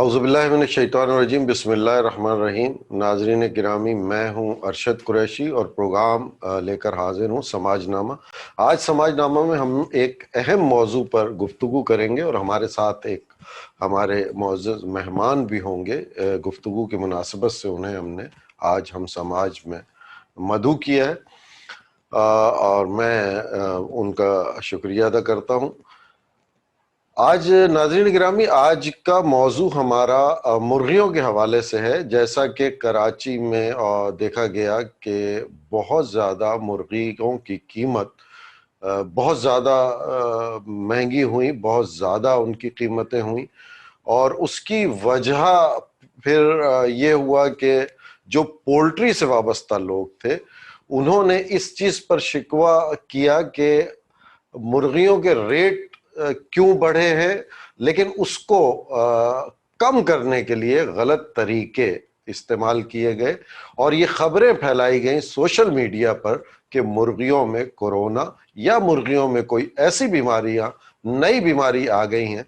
اعوذ باللہ من الشیطان الرجیم، بسم اللہ الرحمن الرحیم۔ ناظرین گرامی، میں ہوں ارشد قریشی اور پروگرام لے کر حاضر ہوں سماج نامہ۔ آج سماج نامہ میں ہم ایک اہم موضوع پر گفتگو کریں گے اور ہمارے ساتھ ایک ہمارے معزز مہمان بھی ہوں گے۔ گفتگو کی مناسبت سے انہیں ہم نے آج ہم سماج میں مدعو کیا ہے اور میں ان کا شکریہ ادا کرتا ہوں۔ آج ناظرین گرامی، آج کا موضوع ہمارا مرغیوں کے حوالے سے ہے۔ جیسا کہ کراچی میں دیکھا گیا کہ بہت زیادہ مرغیوں کی قیمت بہت زیادہ مہنگی ہوئی، بہت زیادہ ان کی قیمتیں ہوئیں، اور اس کی وجہ پھر یہ ہوا کہ جو پولٹری سے وابستہ لوگ تھے انہوں نے اس چیز پر شکوہ کیا کہ مرغیوں کے ریٹ کیوں بڑھے ہیں، لیکن اس کو کم کرنے کے لیے غلط طریقے استعمال کیے گئے اور یہ خبریں پھیلائی گئیں سوشل میڈیا پر کہ مرغیوں میں کورونا یا مرغیوں میں کوئی ایسی بیماریاں، نئی بیماری آ گئی ہیں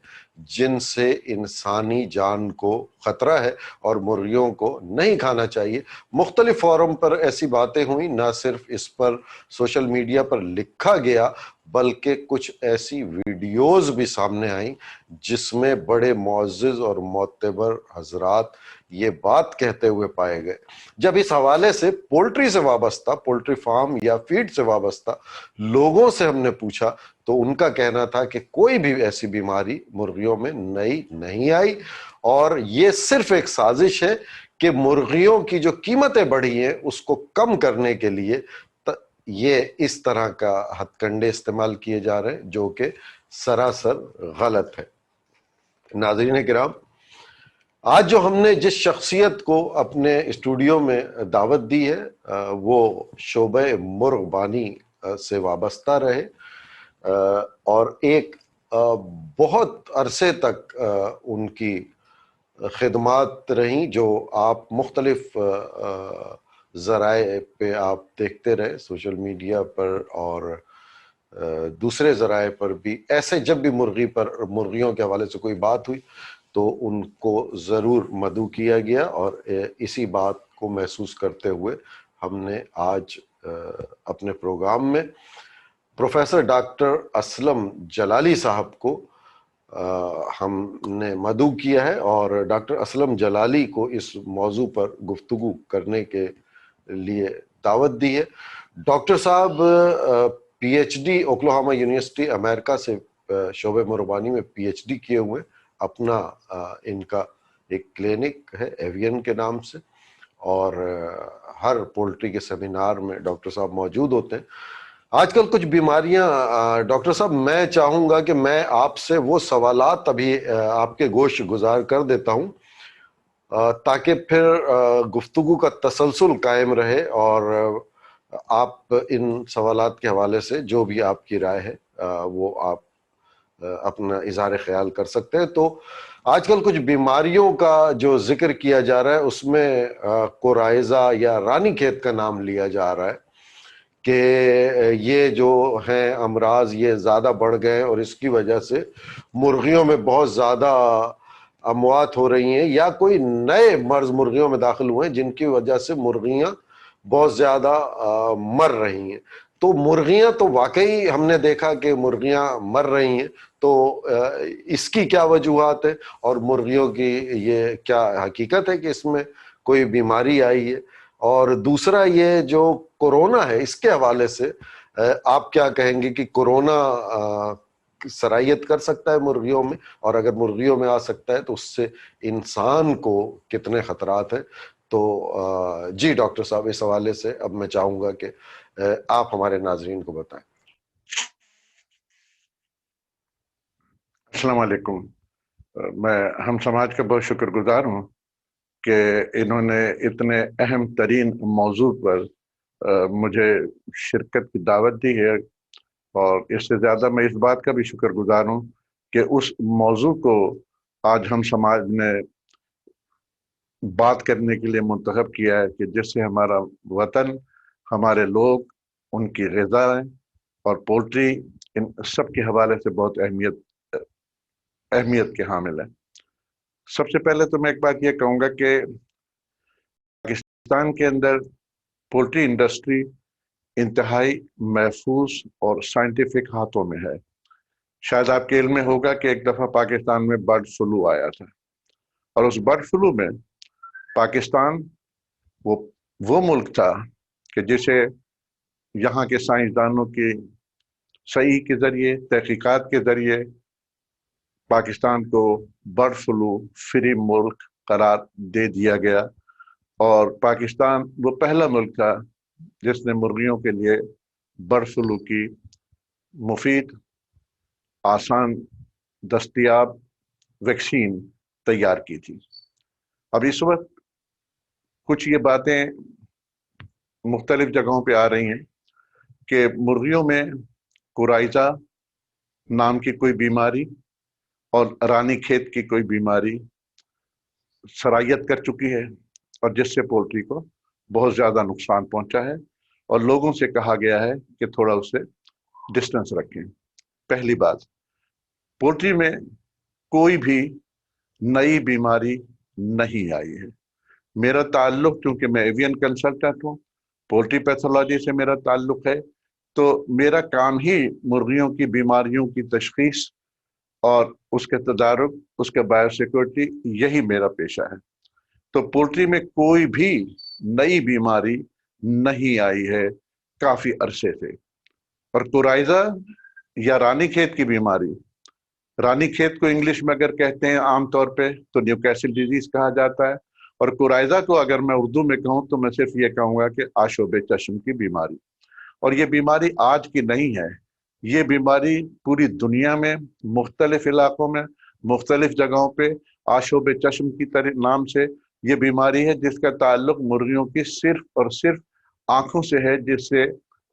جن سے انسانی جان کو خطرہ ہے اور مرغیوں کو نہیں کھانا چاہیے۔ مختلف فورم پر ایسی باتیں ہوئیں، نہ صرف اس پر سوشل میڈیا پر لکھا گیا بلکہ کچھ ایسی ویڈیوز بھی سامنے آئیں جس میں بڑے معزز اور معتبر حضرات یہ بات کہتے ہوئے پائے گئے۔ جب اس حوالے سے پولٹری سے وابستہ، پولٹری فارم یا فیڈ سے وابستہ لوگوں سے ہم نے پوچھا تو ان کا کہنا تھا کہ کوئی بھی ایسی بیماری مرغیوں میں نئی نہیں آئی، اور یہ صرف ایک سازش ہے کہ مرغیوں کی جو قیمتیں بڑھی ہیں اس کو کم کرنے کے لیے یہ اس طرح کا ہتھ کنڈے استعمال کیے جا رہے ہیں جو کہ سراسر غلط ہے۔ ناظرین کرام، آج جو ہم نے جس شخصیت کو اپنے اسٹوڈیو میں دعوت دی ہے وہ شعبہ مرغ بانی سے وابستہ رہے اور ایک بہت عرصے تک ان کی خدمات رہیں جو آپ مختلف ذرائع پہ آپ دیکھتے رہے، سوشل میڈیا پر اور دوسرے ذرائع پر بھی۔ ایسے جب بھی مرغیوں کے حوالے سے کوئی بات ہوئی تو ان کو ضرور مدعو کیا گیا، اور اسی بات کو محسوس کرتے ہوئے ہم نے آج اپنے پروگرام میں پروفیسر ڈاکٹر اسلم جلالی صاحب کو ہم نے مدعو کیا ہے اور ڈاکٹر اسلم جلالی کو اس موضوع پر گفتگو کرنے کے لیے دعوت دی ہے۔ ڈاکٹر صاحب P H D Oklahoma university امریکہ سے شعبہ مرغبانی میں پی ایچ ڈی کیے ہوئے، اپنا ان کا ایک کلینک ہے ایوین کے نام سے، اور ہر پولٹری کے سیمینار میں ڈاکٹر صاحب موجود ہوتے ہیں۔ آج کل کچھ بیماریاں ڈاکٹر صاحب، میں چاہوں گا کہ میں آپ سے وہ سوالات ابھی آپ کے گوش گزار کر دیتا ہوں تاکہ پھر گفتگو کا تسلسل قائم رہے اور آپ ان سوالات کے حوالے سے جو بھی آپ کی رائے ہے وہ آپ اپنا اظہار خیال کر سکتے ہیں۔ تو آج کل کچھ بیماریوں کا جو ذکر کیا جا رہا ہے اس میں کورائزہ یا رانی کھیت کا نام لیا جا رہا ہے کہ یہ جو ہیں امراض یہ زیادہ بڑھ گئے اور اس کی وجہ سے مرغیوں میں بہت زیادہ اموات ہو رہی ہیں، یا کوئی نئے مرض مرغیوں میں داخل ہوئے ہیں جن کی وجہ سے مرغیاں بہت زیادہ مر رہی ہیں۔ تو مرغیاں تو واقعی ہم نے دیکھا کہ مرغیاں مر رہی ہیں، تو اس کی کیا وجوہات ہیں اور مرغیوں کی یہ کیا حقیقت ہے کہ اس میں کوئی بیماری آئی ہے؟ اور دوسرا یہ جو کورونا ہے اس کے حوالے سے آپ کیا کہیں گے کہ کورونا سرایت کر سکتا ہے مرغیوں میں، اور اگر مرغیوں میں آ سکتا ہے تو اس سے انسان کو کتنے خطرات ہیں؟ تو جی ڈاکٹر صاحب، اس حوالے سے اب میں چاہوں گا کہ آپ ہمارے ناظرین کو بتائیں۔ السلام علیکم۔ میں ہم سماج کا بہت شکر گزار ہوں کہ انہوں نے اتنے اہم ترین موضوع پر مجھے شرکت کی دعوت دی ہے، اور اس سے زیادہ میں اس بات کا بھی شکر گزار ہوں کہ اس موضوع کو آج ہم سماج نے بات کرنے کے لیے منتخب کیا ہے کہ جس سے ہمارا وطن، ہمارے لوگ، ان کی غذائیں اور پولٹری، ان سب کے حوالے سے بہت اہمیت کے حامل ہے۔ سب سے پہلے تو میں ایک بات یہ کہوں گا کہ پاکستان کے اندر پولٹری انڈسٹری انتہائی محفوظ اور سائنٹیفک ہاتھوں میں ہے۔ شاید آپ کے علم میں ہوگا کہ ایک دفعہ پاکستان میں برڈ فلو آیا تھا، اور اس برڈ فلو میں پاکستان وہ ملک تھا کہ جسے یہاں کے سائنسدانوں کی صحیح کے ذریعے، تحقیقات کے ذریعے پاکستان کو برڈ فلو فری ملک قرار دے دیا گیا، اور پاکستان وہ پہلا ملک تھا جس نے مرغیوں کے لیے برڈ فلو کی مفید، آسان، دستیاب ویکسین تیار کی تھی۔ اب اس وقت کچھ یہ باتیں مختلف جگہوں پہ آ رہی ہیں کہ مرغیوں میں کورائی نام کی کوئی بیماری اور رانی کھیت کی کوئی بیماری سرایت کر چکی ہے، اور جس سے پولٹری کو بہت زیادہ نقصان پہنچا ہے، اور لوگوں سے کہا گیا ہے کہ تھوڑا اسے ڈسٹنس رکھیں۔ پہلی بات، پولٹری میں کوئی بھی نئی بیماری نہیں آئی ہے۔ میرا تعلق، چونکہ میں ایوین کنسلٹنٹ ہوں، پولٹری پیتھولوجی سے میرا تعلق ہے، تو میرا کام ہی مرغیوں کی بیماریوں کی تشخیص اور اس کے تدارک، اس کے بایو سیکورٹی، یہی میرا پیشہ ہے۔ تو پولٹری میں کوئی بھی نئی بیماری نہیں آئی ہے کافی عرصے سے۔ اور کورائزا یا رانی کھیت کی بیماری، رانی کھیت کو انگلش میں اگر کہتے ہیں عام طور پہ تو نیوکیسل ڈیزیز کہا جاتا ہے، اور کورائزا کو اگر میں اردو میں کہوں تو میں صرف یہ کہوں گا کہ آشوب چشم کی بیماری۔ اور یہ بیماری آج کی نہیں ہے، یہ بیماری پوری دنیا میں مختلف علاقوں میں، مختلف جگہوں پہ آشوب چشم کی نام سے یہ بیماری ہے، جس کا تعلق مرغیوں کی صرف اور صرف آنکھوں سے ہے، جس سے،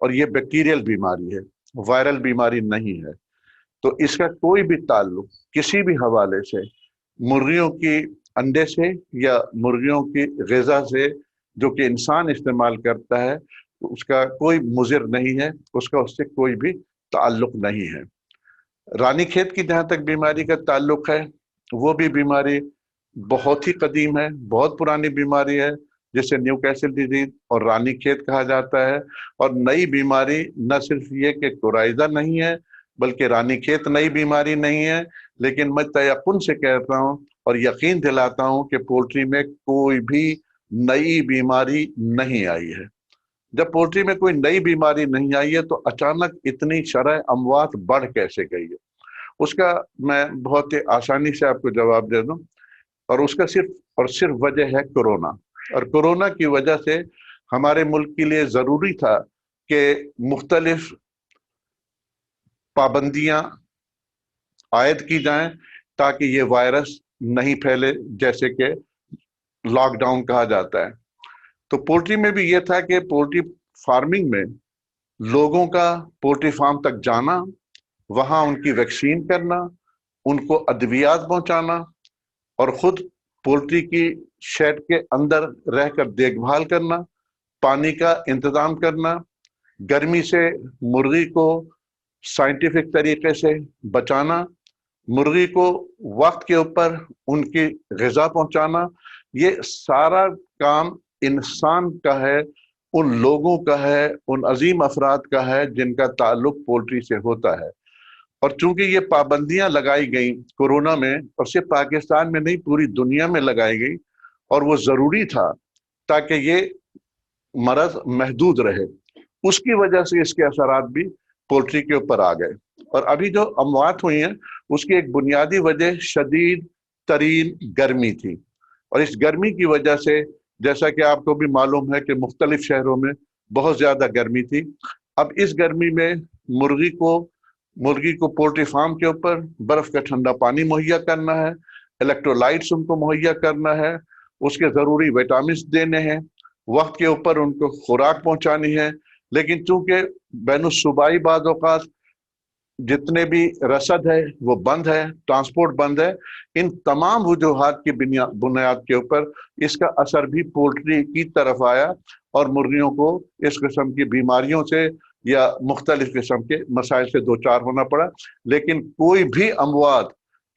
اور یہ بیکٹیریل بیماری ہے، وائرل بیماری نہیں ہے۔ تو اس کا کوئی بھی تعلق کسی بھی حوالے سے مرغیوں کی انڈے سے یا مرغیوں کی غذا سے جو کہ انسان استعمال کرتا ہے، اس کا کوئی مضر نہیں ہے، اس کا اس سے کوئی بھی تعلق نہیں ہے۔ رانی کھیت کی جہاں تک بیماری کا تعلق ہے، وہ بھی بیماری بہت ہی قدیم ہے، بہت پرانی بیماری ہے، جسے نیوکیسل ڈیزیز اور رانی کھیت کہا جاتا ہے۔ اور نئی بیماری نہ صرف یہ کہ کورائزا نہیں ہے، بلکہ رانی کھیت نئی بیماری نہیں ہے، لیکن میں تیقن سے کہتا ہوں اور یقین دلاتا ہوں کہ پولٹری میں کوئی بھی نئی بیماری نہیں آئی ہے۔ جب پولٹری میں کوئی نئی بیماری نہیں آئی ہے تو اچانک اتنی شرح اموات بڑھ کیسے گئی ہے؟ اس کا میں بہت آسانی سے آپ کو جواب دے دوں، اور اس کا صرف اور صرف وجہ ہے کورونا۔ اور کورونا کی وجہ سے ہمارے ملک کے لیے ضروری تھا کہ مختلف پابندیاں عائد کی جائیں تاکہ یہ وائرس نہیں پھیلے، جیسے کہ لاک ڈاؤن کہا جاتا ہے۔ تو پولٹری میں بھی یہ تھا کہ پولٹری فارمنگ میں لوگوں کا پولٹری فارم تک جانا، وہاں ان کی ویکسین کرنا، ان کو ادویات پہنچانا، اور خود پولٹری کی شیڈ کے اندر رہ کر دیکھ بھال کرنا، پانی کا انتظام کرنا، گرمی سے مرغی کو سائنٹیفک طریقے سے بچانا، مرغی کو وقت کے اوپر ان کی غذا پہنچانا، یہ سارا کام انسان کا ہے، ان لوگوں کا ہے، ان عظیم افراد کا ہے جن کا تعلق پولٹری سے ہوتا ہے۔ اور چونکہ یہ پابندیاں لگائی گئیں کورونا میں، اور صرف پاکستان میں نہیں پوری دنیا میں لگائی گئی، اور وہ ضروری تھا تاکہ یہ مرض محدود رہے، اس کی وجہ سے اس کے اثرات بھی پولٹری کے اوپر آ گئے۔ اور ابھی جو اموات ہوئی ہیں اس کی ایک بنیادی وجہ شدید ترین گرمی تھی، اور اس گرمی کی وجہ سے، جیسا کہ آپ کو بھی معلوم ہے کہ مختلف شہروں میں بہت زیادہ گرمی تھی۔ اب اس گرمی میں مرغی کو پولٹری فارم کے اوپر برف کا ٹھنڈا پانی مہیا کرنا ہے، الیکٹرولائٹس ان کو مہیا کرنا ہے، اس کے ضروری وٹامنس دینے ہیں، وقت کے اوپر ان کو خوراک پہنچانی ہے۔ لیکن چونکہ بین الصوبائی بعض اوقات جتنے بھی رسد ہے وہ بند ہے، ٹرانسپورٹ بند ہے، ان تمام وجوہات کی بنیاد کے اوپر اس کا اثر بھی پولٹری کی طرف آیا، اور مرغیوں کو اس قسم کی بیماریوں سے یا مختلف قسم کے مسائل سے دوچار ہونا پڑا۔ لیکن کوئی بھی اموات